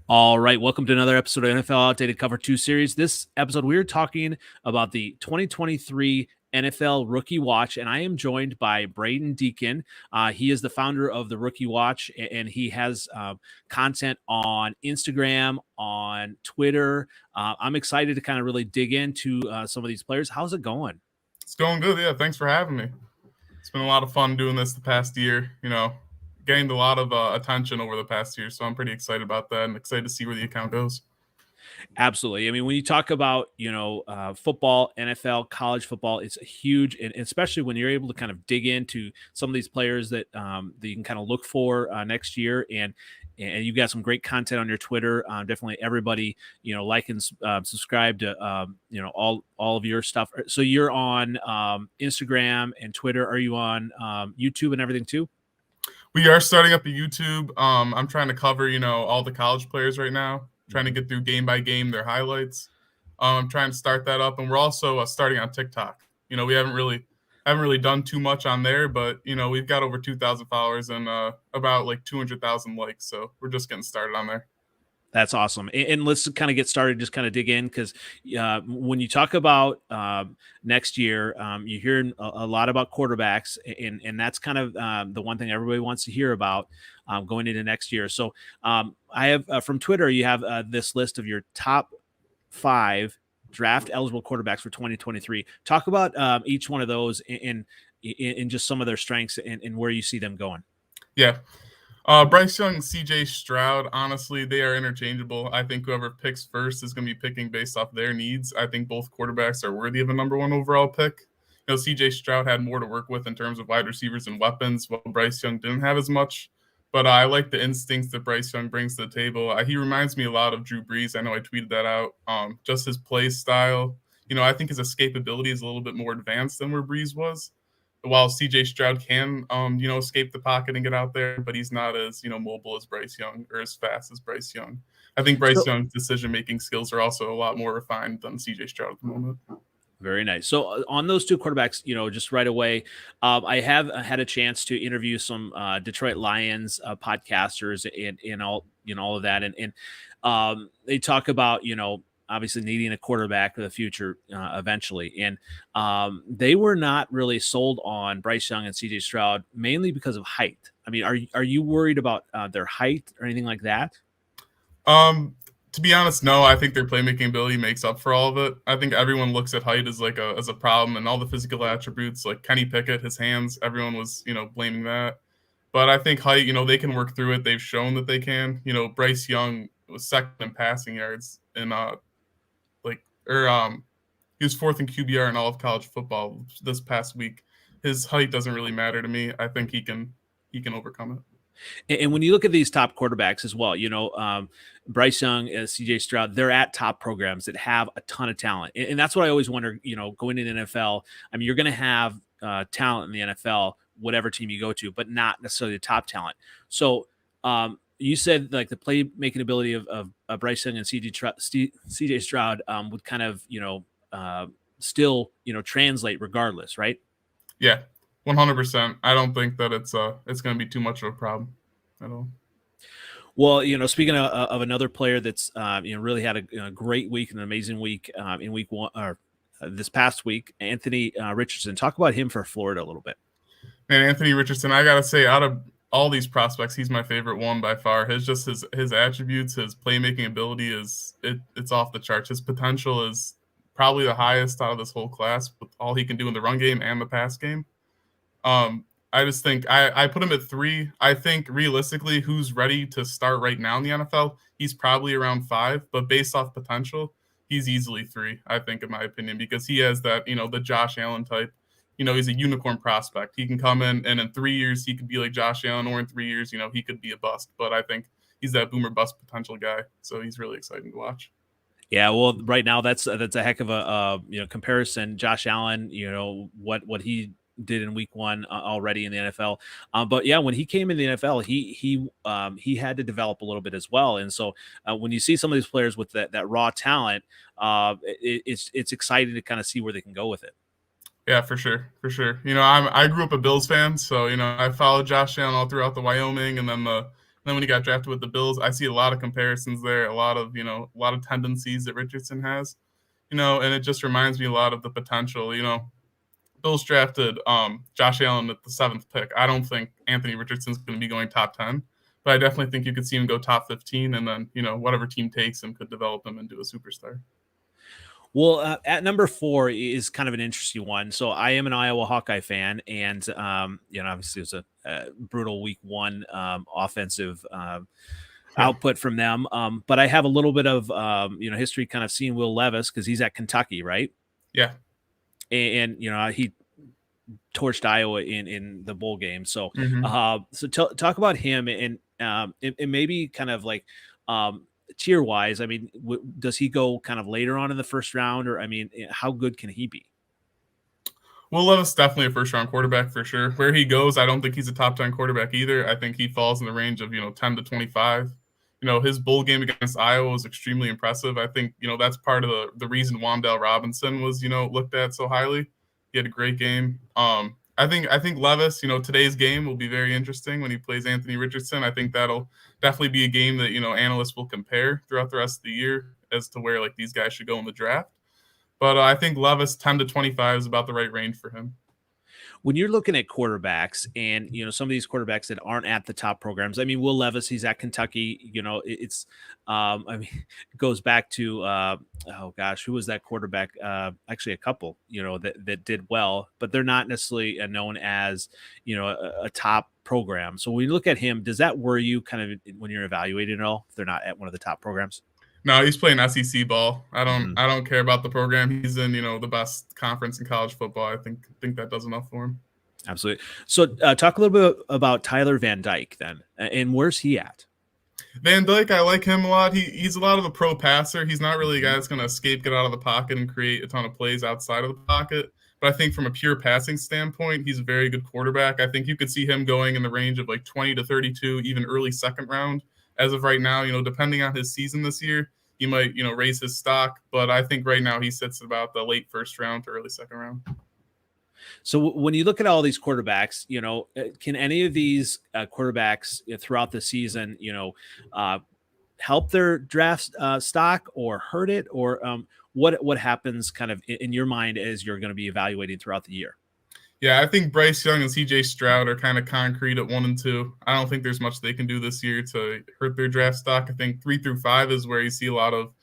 All right, welcome to another episode of NFL Outdated Cover 2 series. This episode, we are talking about the 2023 NFL Rookie Watch, and I am joined by Bradon Deacon. He is the founder of the Rookie Watch, and he has content on Instagram, on Twitter. I'm excited to kind of really dig into some of these players. How's it going? It's going good. Yeah, thanks for having me. It's been a lot of fun doing this the past year. Gained a lot of attention over the past year, so I'm pretty excited about that and excited to see where the account goes. Absolutely. I mean, when you talk about, football, NFL, college football, it's huge. And especially when you're able to kind of dig into some of these players that you can kind of look for next year. And you've got some great content on your Twitter. Definitely everybody, like and subscribe to, all of your stuff. So you're on Instagram and Twitter. Are you on YouTube and everything too? We are starting up a YouTube. I'm trying to cover, all the college players right now, trying to get through game by game their highlights. I'm trying to start that up, and we're also starting on TikTok. We haven't really done too much on there, but we've got over 2,000 followers and about like 200,000 likes. So we're just getting started on there. That's awesome. And let's kind of get started, just kind of dig in, because when you talk about next year, you hear a lot about quarterbacks, and that's kind of the one thing everybody wants to hear about going into next year. So I have from Twitter, you have this list of your top 5 draft eligible quarterbacks for 2023. Talk about each one of those in just some of their strengths and where you see them going. Yeah. Bryce Young and CJ Stroud, honestly, they are interchangeable. I think whoever picks first is going to be picking based off their needs. I think both quarterbacks are worthy of a number 1 overall pick. CJ Stroud had more to work with in terms of wide receivers and weapons, while Bryce Young didn't have as much. But I like the instincts that Bryce Young brings to the table. He reminds me a lot of Drew Brees. I know I tweeted that out. Just his play style. I think his escapability is a little bit more advanced than where Brees was. While CJ Stroud can, escape the pocket and get out there, but he's not as, mobile as Bryce Young or as fast as Bryce Young. I think Bryce Young's decision-making skills are also a lot more refined than CJ Stroud at the moment. Very nice. So on those 2 quarterbacks, just right away, I have had a chance to interview some Detroit Lions podcasters and all of that, and they talk about obviously needing a quarterback for the future eventually, and they were not really sold on Bryce Young and CJ Stroud mainly because of height. I mean, are you worried about their height or anything like that? To be honest, no. I think their playmaking ability makes up for all of it. I think everyone looks at height as as a problem, and all the physical attributes, like Kenny Pickett, his hands, everyone was blaming that. But I think height, they can work through it. They've shown that they can. Bryce Young was second in passing yards, and he was 4th in QBR in all of college football this past week. His height doesn't really matter to me. I think he can overcome it. And when you look at these top quarterbacks as well, Bryce Young, CJ Stroud, they're at top programs that have a ton of talent. And that's what I always wonder, going into the NFL. I mean, you're going to have talent in the NFL, whatever team you go to, but not necessarily the top talent. So you said like the playmaking ability of Bryce Young and CJ Stroud would kind of, still, translate regardless, right? Yeah, 100%. I don't think that it's going to be too much of a problem at all. Well, speaking of another player that's really had a great week, an amazing week in week 1 or this past week, Anthony Richardson. Talk about him for Florida a little bit. Man, Anthony Richardson, I gotta say, out of all these prospects, he's my favorite one by far. His attributes, his playmaking ability it's off the charts. His potential is probably the highest out of this whole class with all he can do in the run game and the pass game. I just think I put him at 3. I think realistically, who's ready to start right now in the NFL, he's probably around 5, but based off potential, he's easily 3, I think, in my opinion, because he has that, the Josh Allen type. He's a unicorn prospect. He can come in, and in 3 years, he could be like Josh Allen, or in 3 years, he could be a bust. But I think he's that boomer bust potential guy, so he's really exciting to watch. Yeah, well, right now that's a heck of a comparison. Josh Allen, what he did in week 1 already in the NFL. But yeah, when he came in the NFL, he had to develop a little bit as well. And so when you see some of these players with that raw talent, it's exciting to kind of see where they can go with it. Yeah, for sure. I grew up a Bills fan, so I followed Josh Allen all throughout the Wyoming and then the then when he got drafted with the Bills, I see a lot of comparisons there, a lot of tendencies that Richardson has, and it just reminds me a lot of the potential. Bills drafted Josh Allen at the 7th pick. I don't think Anthony Richardson's going to be going top 10, but I definitely think you could see him go top 15, and then whatever team takes him could develop him into a superstar. Well, at number 4 is kind of an interesting one. So I am an Iowa Hawkeye fan, and obviously it was a brutal week 1 offensive output from them. But I have a little bit of history, kind of seeing Will Levis because he's at Kentucky, right? Yeah, and he torched Iowa in the bowl game. So, talk about him and maybe kind of like tier wise. I mean, does he go kind of later on in the first round, or I mean, how good can he be? Will Levis definitely a first round quarterback for sure. Where he goes, I don't think he's a top 10 quarterback either. I think he falls in the range of 10 to 25. His bowl game against Iowa was extremely impressive. I think that's part of the reason Wan'Dale Robinson was looked at so highly. He had a great game. I think Levis, today's game will be very interesting when he plays Anthony Richardson. I think that'll definitely be a game that analysts will compare throughout the rest of the year as to where like these guys should go in the draft. But I think Levis 10 to 25 is about the right range for him. When you're looking at quarterbacks and, some of these quarterbacks that aren't at the top programs, I mean, Will Levis, he's at Kentucky, it's, I mean, it goes back to, oh gosh, who was that quarterback? Actually a couple, that did well, but they're not necessarily known as, a top program. So when you look at him, does that worry you kind of when you're evaluating it all, if they're not at one of the top programs? No, he's playing SEC ball. I don't care about the program. He's in, the best conference in college football. I think that does enough for him. Absolutely. So talk a little bit about Tyler Van Dyke then, and where's he at? Van Dyke, I like him a lot. He's a lot of a pro passer. He's not really a guy that's going to escape, get out of the pocket, and create a ton of plays outside of the pocket. But I think from a pure passing standpoint, he's a very good quarterback. I think you could see him going in the range of like 20 to 32, even early second round. As of right now, depending on his season this year, he might, raise his stock. But I think right now he sits about the late first round to early second round. So when you look at all these quarterbacks, can any of these quarterbacks throughout the season, help their draft stock or hurt it? Or what happens kind of in your mind as you're going to be evaluating throughout the year? Yeah, I think Bryce Young and CJ Stroud are kind of concrete at 1 and 2. I don't think there's much they can do this year to hurt their draft stock. I think 3 through 5 is where you see a lot of,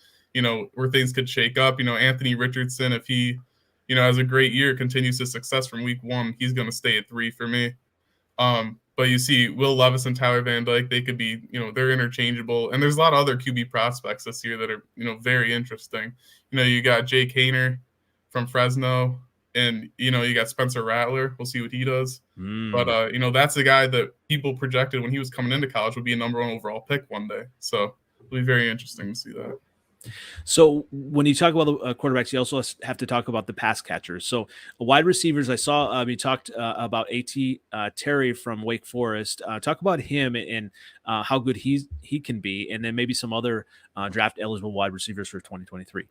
where things could shake up. Anthony Richardson, if he, has a great year, continues his success from week 1, he's going to stay at 3 for me. But you see Will Levis and Tyler Van Dyke, they could be, they're interchangeable. And there's a lot of other QB prospects this year that are, very interesting. You got Jake Haener from Fresno. And, you got Spencer Rattler. We'll see what he does. But, that's a guy that people projected when he was coming into college would be a number 1 overall pick one day. So it'll be very interesting to see that. So when you talk about the quarterbacks, you also have to talk about the pass catchers. So wide receivers, I saw you talked about A.T. Terry from Wake Forest. Talk about him and how good he can be, and then maybe some other draft eligible wide receivers for 2023.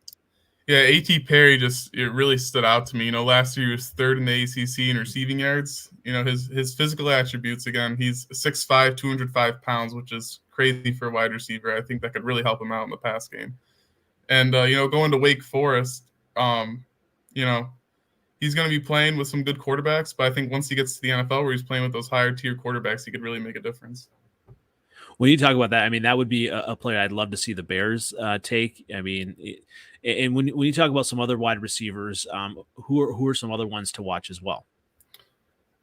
Yeah, A.T. Perry it really stood out to me. Last year he was 3rd in the ACC in receiving yards. His physical attributes, again, he's 6'5", 205 pounds, which is crazy for a wide receiver. I think that could really help him out in the pass game. And, going to Wake Forest, he's going to be playing with some good quarterbacks, but I think once he gets to the NFL where he's playing with those higher tier quarterbacks, he could really make a difference. When you talk about that, I mean, that would be a player I'd love to see the Bears take. I mean, and when you talk about some other wide receivers, who are some other ones to watch as well?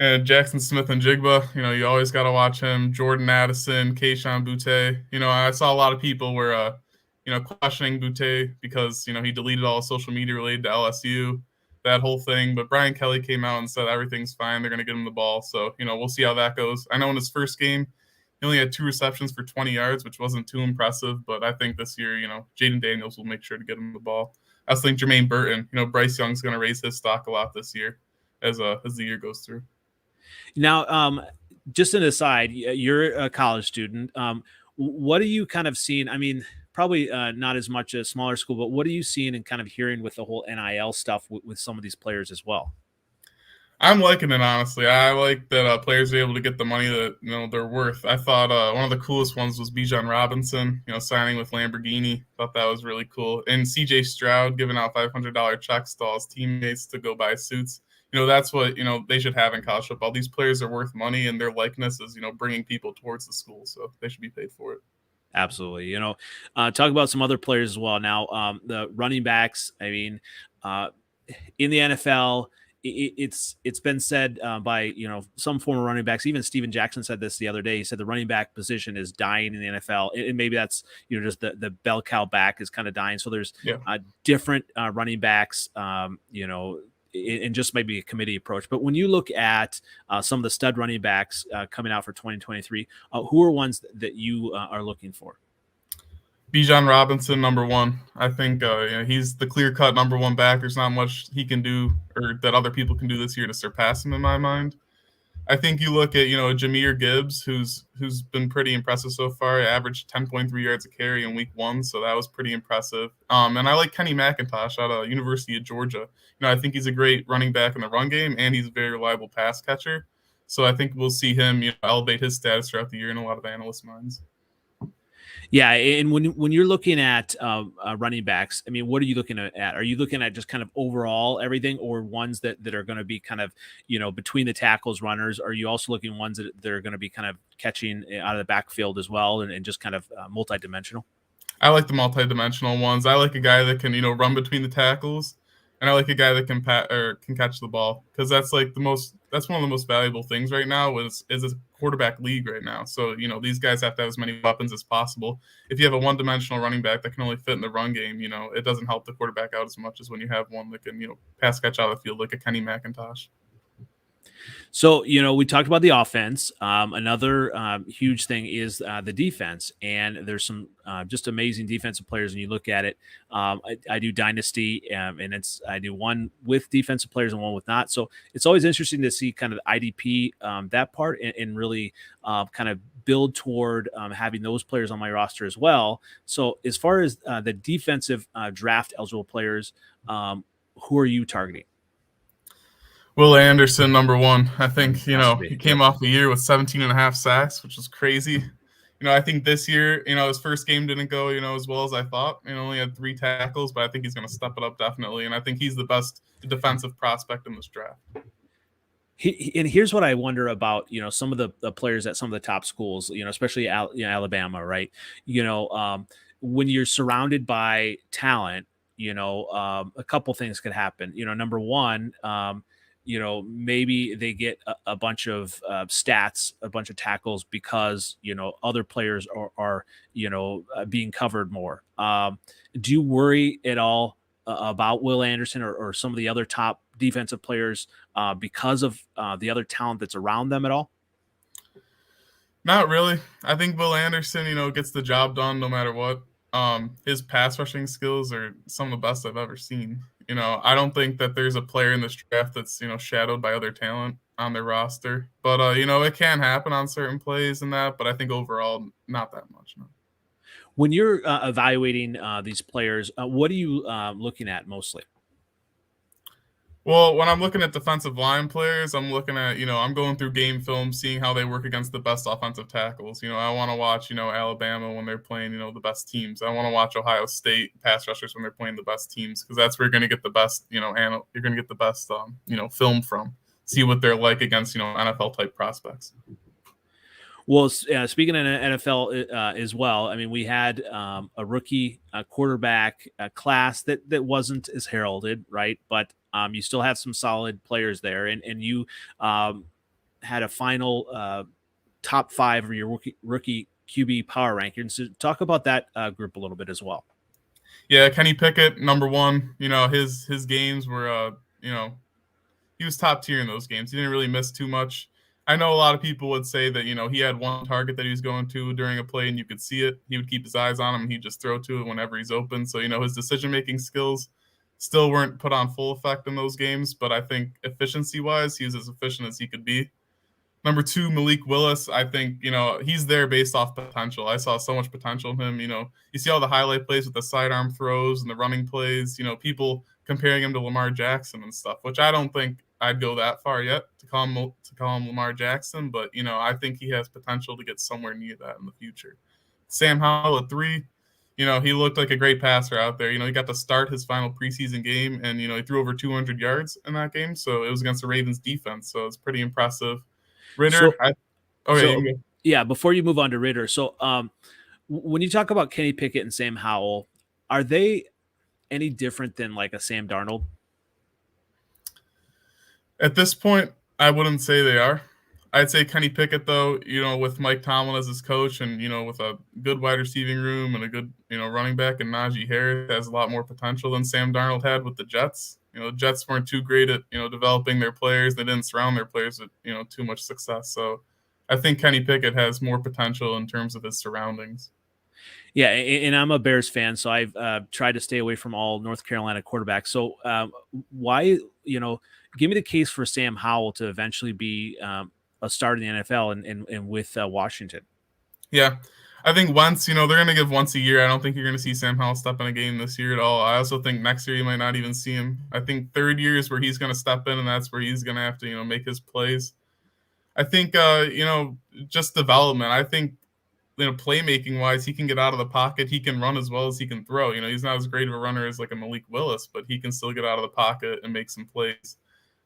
And Jackson Smith-Njigba, you always got to watch him. Jordan Addison, Kayshon Boutte. I saw a lot of people were, questioning Boutte because, he deleted all social media related to LSU, that whole thing. But Brian Kelly came out and said everything's fine. They're going to get him the ball. So, we'll see how that goes. I know in his first game, he only had 2 receptions for 20 yards, which wasn't too impressive. But I think this year, Jaden Daniels will make sure to get him the ball. I also think Jermaine Burton, Bryce Young's going to raise his stock a lot this year as the year goes through. Now, just an aside, you're a college student. What are you kind of seeing? I mean, probably not as much a smaller school, but what are you seeing and kind of hearing with the whole NIL stuff with some of these players as well? I'm liking it, honestly. I like that players are able to get the money that they're worth. I thought one of the coolest ones was Bijan Robinson, signing with Lamborghini. Thought that was really cool. And CJ Stroud giving out $500 checks to all his teammates to go buy suits. That's what they should have in college football. These players are worth money, and their likeness is bringing people towards the school, so they should be paid for it. Absolutely. Talk about some other players as well. Now, the running backs. I mean, in the NFL, it's been said by some former running backs. Even Steven Jackson said this the other day. He said the running back position is dying in the NFL, and maybe that's just the bell cow back is kind of dying. So there's different running backs. And just maybe a committee approach. But when you look at some of the stud running backs coming out for 2023, who are ones that you are looking for? Bijan Robinson, number one. I think he's the clear-cut number one back. There's not much he can do or that other people can do this year to surpass him in my mind. I think you look at Jahmyr Gibbs, who's been pretty impressive so far. He averaged 10.3 yards a carry in week 1, so that was pretty impressive. And I like Kenny McIntosh out of University of Georgia. I think he's a great running back in the run game, and he's a very reliable pass catcher. So I think we'll see him elevate his status throughout the year in a lot of analysts' minds. Yeah, and when you're looking at running backs, I mean, what are you looking at? Are you looking at just kind of overall everything, or ones that are going to be kind of between the tackles, runners? Are you also looking ones that are going to be kind of catching out of the backfield as well, and just kind of multidimensional? I like the multidimensional ones. I like a guy that can run between the tackles, and I like a guy that can can catch the ball, because that's one of the most valuable things right now is a quarterback league right now. So these guys have to have as many weapons as possible. If you have a one-dimensional running back that can only fit in the run game, it doesn't help the quarterback out as much as when you have one that can pass catch out of the field like a Kenny McIntosh. So, we talked about the offense. Another huge thing is the defense, and there's some just amazing defensive players. And you look at it, I do dynasty, and I do one with defensive players and one with not. So it's always interesting to see kind of the IDP that part, and really kind of build toward having those players on my roster as well. So as far as the defensive draft eligible players, who are you targeting? Will Anderson, number one. I think, he came off the year with 17 and a half sacks, which was crazy. I think this year, his first game didn't go, as well as I thought. Only had 3 tackles, but I think he's going to step it up definitely. And I think he's the best defensive prospect in this draft. And here's what I wonder about, some of the players at some of the top schools, especially Alabama, right? When you're surrounded by talent, a couple things could happen. Number one, maybe they get a bunch of stats, a bunch of tackles because, other players are being covered more. Do you worry at all about Will Anderson or some of the other top defensive players because of the other talent that's around them at all? Not really. I think Will Anderson, gets the job done no matter what. His pass rushing skills are some of the best I've ever seen. I don't think that there's a player in this draft that's, shadowed by other talent on their roster. But, it can happen on certain plays and that, but I think overall, not that much. No. When you're evaluating these players, what are you looking at mostly? Well, when I'm looking at defensive line players, I'm looking at, I'm going through game film, seeing how they work against the best offensive tackles. I want to watch, Alabama when they're playing, the best teams. I want to watch Ohio State pass rushers when they're playing the best teams, because that's where you're going to get the best, you're going to get the best, film from. See what they're like against, NFL type prospects. Well, speaking of NFL as well, I mean, we had a rookie quarterback class that wasn't as heralded, right? But you still have some solid players there, and you had a final top 5 of your rookie QB power rankings. So talk about that group a little bit as well. Yeah, Kenny Pickett, number 1. His games were, he was top tier in those games. He didn't really miss too much. I know a lot of people would say that, he had one target that he was going to during a play and you could see it. He would keep his eyes on him and he'd just throw to it whenever he's open. So, his decision-making skills still weren't put on full effect in those games, but I think efficiency-wise, he was as efficient as he could be. Number 2, Malik Willis, I think, he's there based off potential. I saw so much potential in him. You see all the highlight plays with the sidearm throws and the running plays, people comparing him to Lamar Jackson and stuff, which I don't think I'd go that far yet to call him Lamar Jackson, but I think he has potential to get somewhere near that in the future. Sam Howell at 3, he looked like a great passer out there. He got to start his final preseason game, and he threw over 200 yards in that game. So it was against the Ravens defense, so it's pretty impressive. Ritter, you can go. Yeah, before you move on to Ritter, so when you talk about Kenny Pickett and Sam Howell, are they any different than like a Sam Darnold? At this point, I wouldn't say they are. I'd say Kenny Pickett, though, with Mike Tomlin as his coach and, with a good wide receiving room and a good, running back and Najee Harris has a lot more potential than Sam Darnold had with the Jets. The Jets weren't too great at, developing their players. They didn't surround their players with, too much success. So I think Kenny Pickett has more potential in terms of his surroundings. Yeah, and I'm a Bears fan, so I've tried to stay away from all North Carolina quarterbacks. So why, give me the case for Sam Howell to eventually be a starter in the NFL and with Washington. Yeah, I think Wentz, they're going to give once a year. I don't think you're going to see Sam Howell step in a game this year at all. I also think next year you might not even see him. I think third year is where he's going to step in, and that's where he's going to have to, make his plays. I think, just development. I think, playmaking wise, he can get out of the pocket. He can run as well as he can throw. He's not as great of a runner as like a Malik Willis, but he can still get out of the pocket and make some plays.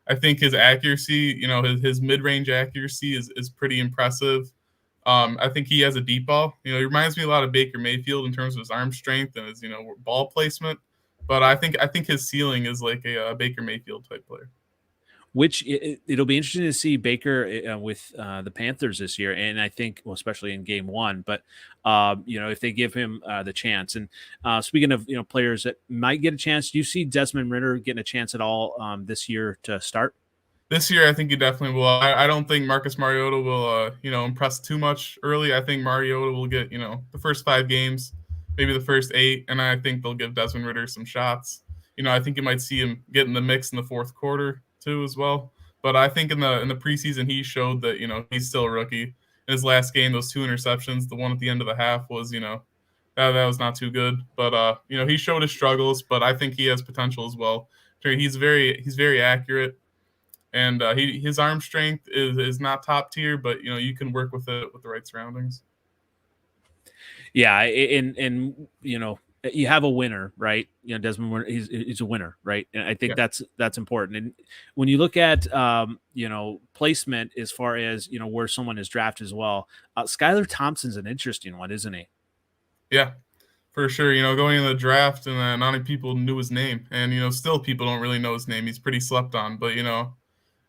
I think his accuracy, his mid-range accuracy is pretty impressive. I think he has a deep ball. He reminds me a lot of Baker Mayfield in terms of his arm strength and his, ball placement. But I think his ceiling is like a Baker Mayfield type player. Which it'll be interesting to see Baker with the Panthers this year, and I think, well, especially in Game 1. But if they give him the chance, and speaking of players that might get a chance, do you see Desmond Ridder getting a chance at all this year to start? This year, I think he definitely will. I don't think Marcus Mariota will, impress too much early. I think Mariota will get, the first 5 games, maybe the first 8, and I think they'll give Desmond Ridder some shots. I think you might see him get in the mix in the fourth quarter too as well. But I think in the preseason he showed that he's still a rookie. In his last game, those 2 interceptions, the one at the end of the half was that was not too good. But he showed his struggles, but I think he has potential as well. He's very accurate, and his arm strength is not top tier, but you can work with it with the right surroundings. Yeah, and you have a winner, right? Desmond, he's a winner, right? And I think that's important. And when you look at placement as far as where someone is drafted as well, Skylar Thompson's an interesting one, isn't he? Yeah, for sure. Going in the draft, and not many people knew his name, and still people don't really know his name. He's pretty slept on, but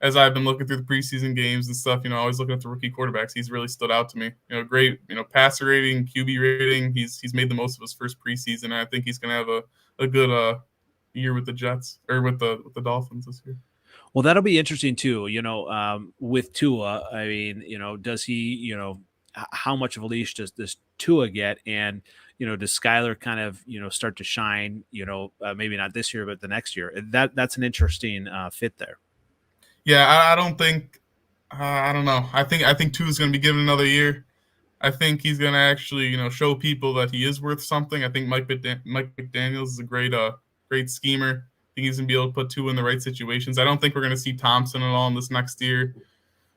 as I've been looking through the preseason games and stuff, always looking at the rookie quarterbacks, he's really stood out to me. Great, passer rating, QB rating. He's made the most of his first preseason, and I think he's going to have a good year with the Jets or with the Dolphins this year. Well, that'll be interesting too. With Tua, I mean, does he, how much of a leash does this Tua get? And, does Skylar kind of, start to shine, maybe not this year, but the next year? That's an interesting fit there. Yeah, I don't think, I don't know. I think Tua's going to be given another year. I think he's going to actually, show people that he is worth something. I think Mike McDaniels is a great schemer. I think he's going to be able to put Tua in the right situations. I don't think we're going to see Thompson at all in this next year,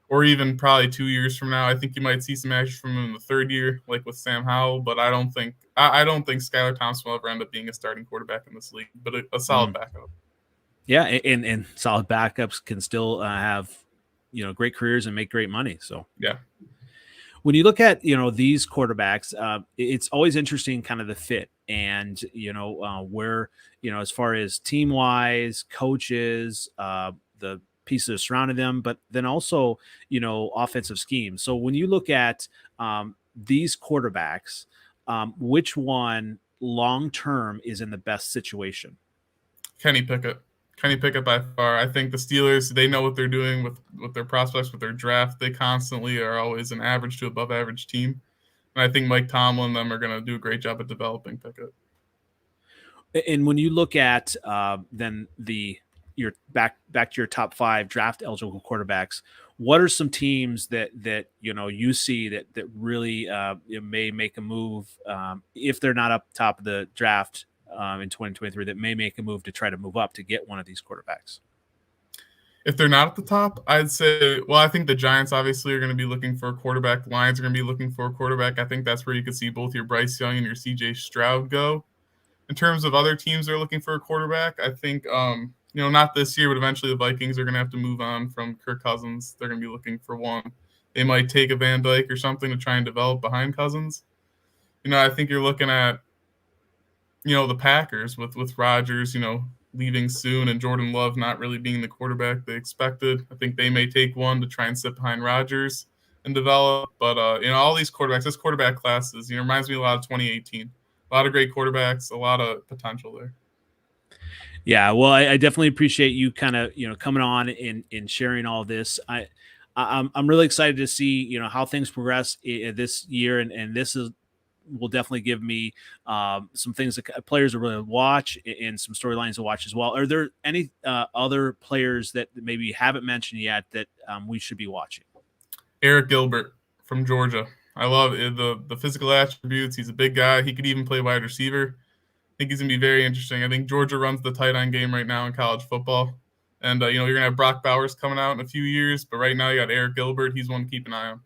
or even probably 2 years from now. I think you might see some action from him in the third year, like with Sam Howell. But I don't think Skylar Thompson will ever end up being a starting quarterback in this league, but a solid backup. Yeah, and solid backups can still have, great careers and make great money. So yeah, when you look at these quarterbacks, it's always interesting, kind of the fit, and where as far as team wise, coaches, the pieces surrounding them, but then also offensive schemes. So when you look at these quarterbacks, which one long term is in the best situation? Kenny Pickett by far. I think the Steelers, they know what they're doing with their prospects, with their draft. They constantly are always an average to above average team. And I think Mike Tomlin and them are going to do a great job at developing Pickett. And when you look at then your back to your top 5 draft eligible quarterbacks, what are some teams that you see that really may make a move if they're not up top of the draft in 2023, that may make a move to try to move up to get one of these quarterbacks? If they're not at the top, I'd say, well, I think the Giants obviously are going to be looking for a quarterback. Lions are going to be looking for a quarterback. I think that's where you could see both your Bryce Young and your CJ Stroud go. In terms of other teams that are looking for a quarterback, I think, not this year, but eventually the Vikings are going to have to move on from Kirk Cousins. They're going to be looking for one. They might take a Van Dyke or something to try and develop behind Cousins. I think you're looking at, the Packers with Rodgers, leaving soon and Jordan Love not really being the quarterback they expected. I think they may take one to try and sit behind Rodgers and develop. But, all these quarterbacks, this quarterback classes, reminds me a lot of 2018. A lot of great quarterbacks, a lot of potential there. Yeah, well, I definitely appreciate you kind of coming on and sharing all this. I'm really excited to see how things progress this year, and this will definitely give me some things that players to really watch and some storylines to watch as well. Are there any other players that maybe haven't mentioned yet that we should be watching? Eric Gilbert from Georgia. I love the physical attributes. He's a big guy. He could even play wide receiver. I think he's going to be very interesting. I think Georgia runs the tight end game right now in college football. And, you're going to have Brock Bowers coming out in a few years. But right now you got Eric Gilbert. He's one to keep an eye on.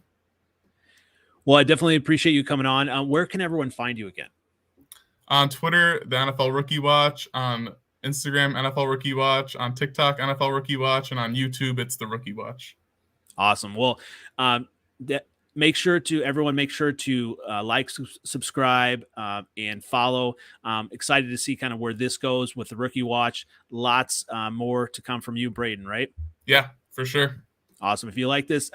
Well, I definitely appreciate you coming on. Where can everyone find you again? On Twitter, the NFL Rookie Watch. On Instagram, NFL Rookie Watch. On TikTok, NFL Rookie Watch. And on YouTube, it's the Rookie Watch. Awesome. Well, make sure to like, subscribe, and follow. Excited to see kind of where this goes with the Rookie Watch. Lots more to come from you, Bradon, right? Yeah, for sure. Awesome. If you like this,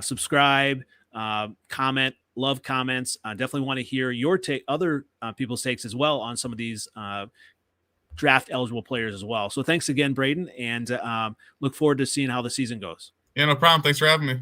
subscribe, comment, love comments. Definitely want to hear your take, other people's takes as well on some of these draft eligible players as well. So thanks again, Bradon, and look forward to seeing how the season goes. Yeah, no problem. Thanks for having me.